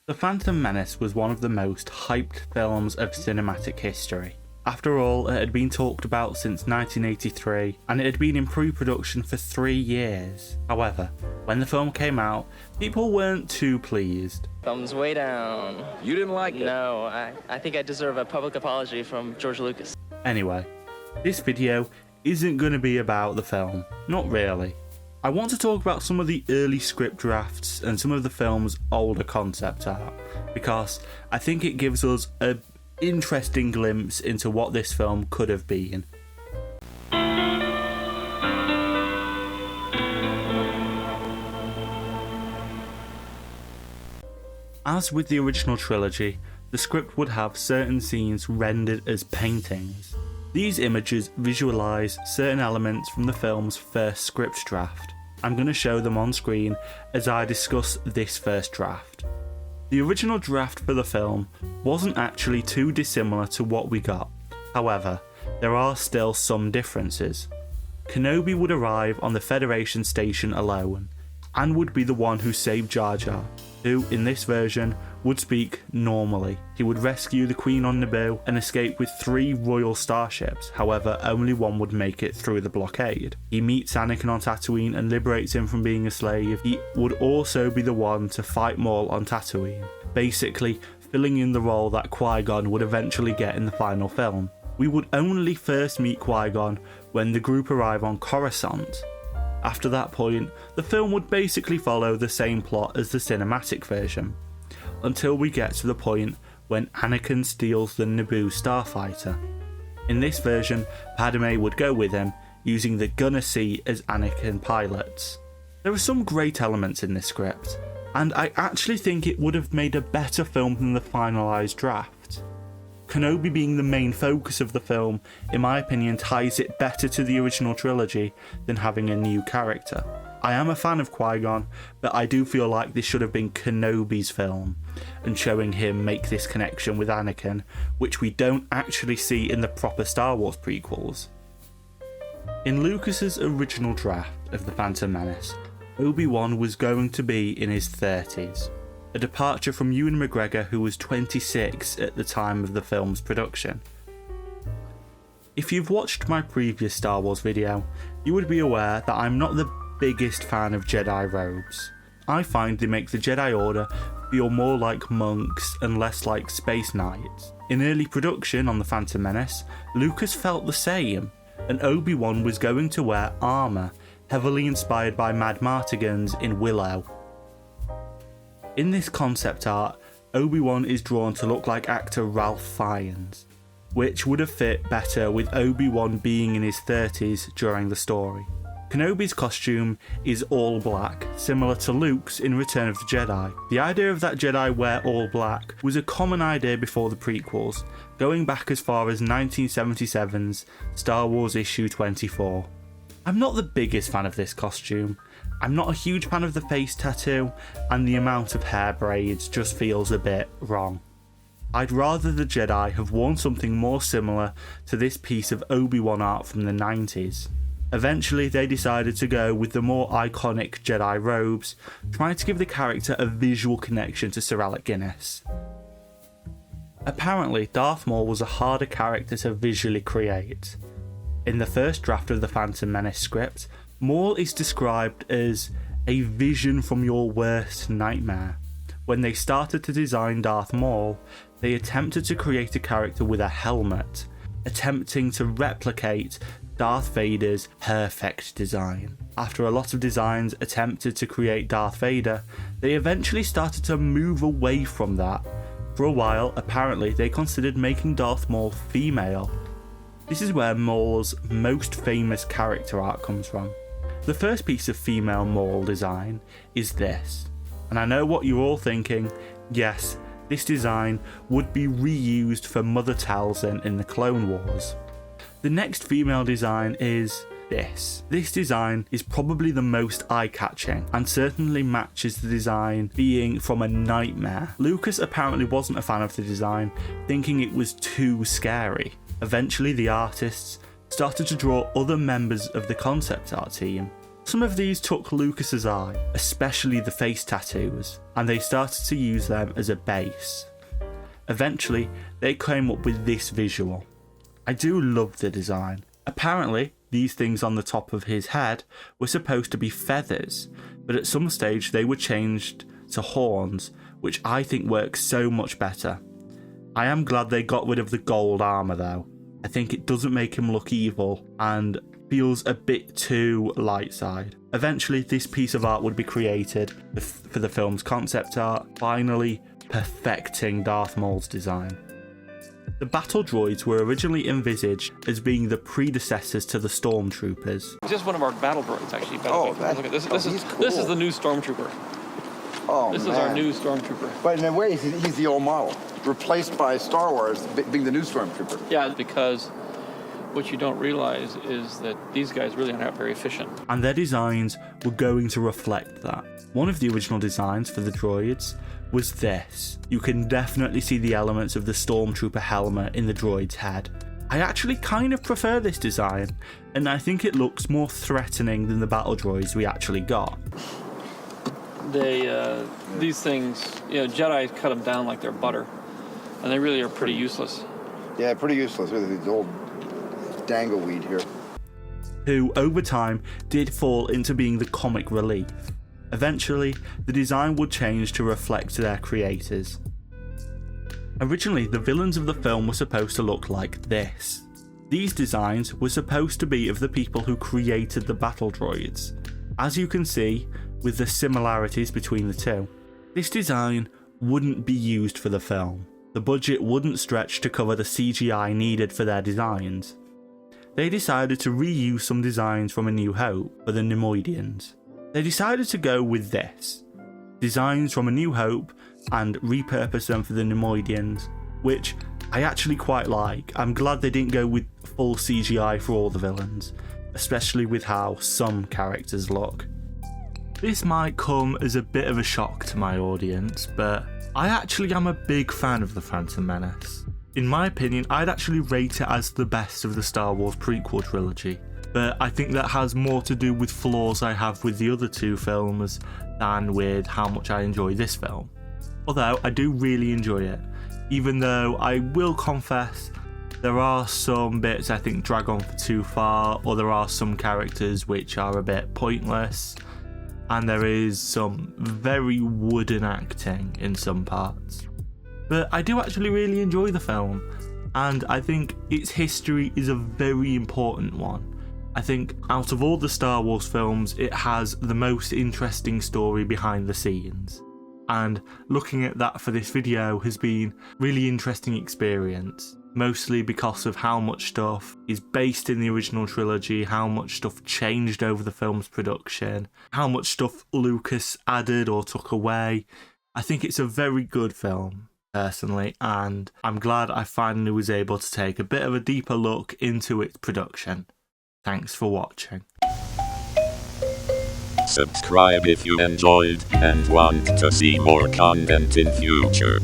The Phantom Menace was one of the most hyped films of cinematic history. After all, it had been talked about since 1983, and it had been in pre-production for 3 years. However, when the film came out, people weren't too pleased. Thumbs way down. You didn't like it? No, I think I deserve a public apology from George Lucas. Anyway, this video isn't going to be about the film. Not really. I want to talk about some of the early script drafts and some of the film's older concept art, because I think it gives us an interesting glimpse into what this film could have been. As with the original trilogy, the script would have certain scenes rendered as paintings. These images visualise certain elements from the film's first script draft. I'm going to show them on screen as I discuss this first draft. The original draft for the film wasn't actually too dissimilar to what we got. However, there are still some differences. Kenobi would arrive on the Federation station alone, and would be the one who saved Jar Jar, who, in this version, would speak normally. He would rescue the Queen on Naboo and escape with 3 royal starships, however only one would make it through the blockade. He meets Anakin on Tatooine and liberates him from being a slave. He would also be the one to fight Maul on Tatooine, basically filling in the role that Qui-Gon would eventually get in the final film. We would only first meet Qui-Gon when the group arrive on Coruscant. After that point, the film would basically follow the same plot as the cinematic version, until we get to the point when Anakin steals the Naboo starfighter. In this version, Padme would go with him, using the Gunner Seat as Anakin pilots. There are some great elements in this script, and I actually think it would have made a better film than the finalised draft. Kenobi being the main focus of the film, in my opinion, ties it better to the original trilogy than having a new character. I am a fan of Qui-Gon, but I do feel like this should have been Kenobi's film, and showing him make this connection with Anakin, which we don't actually see in the proper Star Wars prequels. In Lucas's original draft of The Phantom Menace, Obi-Wan was going to be in his 30s. A departure from Ewan McGregor, who was 26 at the time of the film's production. If you've watched my previous Star Wars video, you would be aware that I'm not the biggest fan of Jedi robes. I find they make the Jedi Order feel more like monks and less like space knights. In early production on The Phantom Menace, Lucas felt the same, and Obi-Wan was going to wear armour, heavily inspired by Mad Martigans in Willow. In this concept art, Obi-Wan is drawn to look like actor Ralph Fiennes, which would have fit better with Obi-Wan being in his 30s during the story. Kenobi's costume is all black, similar to Luke's in Return of the Jedi. The idea of that Jedi wear all black was a common idea before the prequels, going back as far as 1977's Star Wars issue 24. I'm not the biggest fan of this costume. I'm not a huge fan of the face tattoo, and the amount of hair braids just feels a bit wrong. I'd rather the Jedi have worn something more similar to this piece of Obi-Wan art from the 90s. Eventually they decided to go with the more iconic Jedi robes, trying to give the character a visual connection to Sir Alec Guinness. Apparently Darth Maul was a harder character to visually create. In the first draft of the Phantom Menace script, Maul is described as a vision from your worst nightmare. When they started to design Darth Maul, they attempted to create a character with a helmet, attempting to replicate Darth Vader's perfect design. After a lot of designs attempted to create Darth Vader, they eventually started to move away from that. For a while, apparently, they considered making Darth Maul female. This is where Maul's most famous character art comes from. The first piece of female Maul design is this, and I know what you're all thinking. Yes, this design would be reused for Mother Talzin in the Clone Wars. The next female design is this. This design is probably the most eye-catching and certainly matches the design being from a nightmare. Lucas apparently wasn't a fan of the design, thinking it was too scary. Eventually the artists started to draw other members of the concept art team, Some of these took Lucas's eye, especially the face tattoos, and they started to use them as a base. Eventually, they came up with this visual. I do love the design. Apparently, these things on the top of his head were supposed to be feathers, but at some stage they were changed to horns, which I think works so much better. I am glad they got rid of the gold armour though. I think it doesn't make him look evil and feels a bit too light side. Eventually this piece of art would be created for the film's concept art, finally perfecting Darth Maul's design. The battle droids were originally envisaged as being the predecessors to the stormtroopers. It's just one of our battle droids, actually. Oh, Look at this. This is cool. This is the new stormtrooper. Oh, This man. is our new stormtrooper. But in a way, he's the old model, replaced by Star Wars being the new stormtrooper. Yeah, because what you don't realize is that these guys really aren't very efficient. And their designs were going to reflect that. One of the original designs for the droids was this. You can definitely see the elements of the stormtrooper helmet in the droid's head. I actually kind of prefer this design, and I think it looks more threatening than the battle droids we actually got. These things, Jedi cut them down like they're butter, and they really are pretty useless. Yeah, pretty useless with the old dangleweed here. Who, over time, did fall into being the comic relief. Eventually, the design would change to reflect their creators. Originally, the villains of the film were supposed to look like this. These designs were supposed to be of the people who created the battle droids, as you can see with the similarities between the two. This design wouldn't be used for the film. The budget wouldn't stretch to cover the CGI needed for their designs. They decided to reuse some designs from A New Hope for the Neimoidians. They decided to go with this. Designs from A New Hope and repurpose them for the Neimoidians, which I actually quite like. I'm glad they didn't go with full CGI for all the villains, especially with how some characters look. This might come as a bit of a shock to my audience, but I actually am a big fan of The Phantom Menace. In my opinion, I'd actually rate it as the best of the Star Wars prequel trilogy, but I think that has more to do with flaws I have with the other two films than with how much I enjoy this film. Although I do really enjoy it, even though I will confess there are some bits I think drag on for too far, or there are some characters which are a bit pointless, and there is some very wooden acting in some parts. But I do actually really enjoy the film, and I think its history is a very important one. I think out of all the Star Wars films, it has the most interesting story behind the scenes. And looking at that for this video has been a really interesting experience, mostly because of how much stuff is based in the original trilogy, how much stuff changed over the film's production, how much stuff Lucas added or took away. I think it's a very good film, personally, and I'm glad I finally was able to take a bit of a deeper look into its production. Thanks for watching. Subscribe if you enjoyed and want to see more content in future.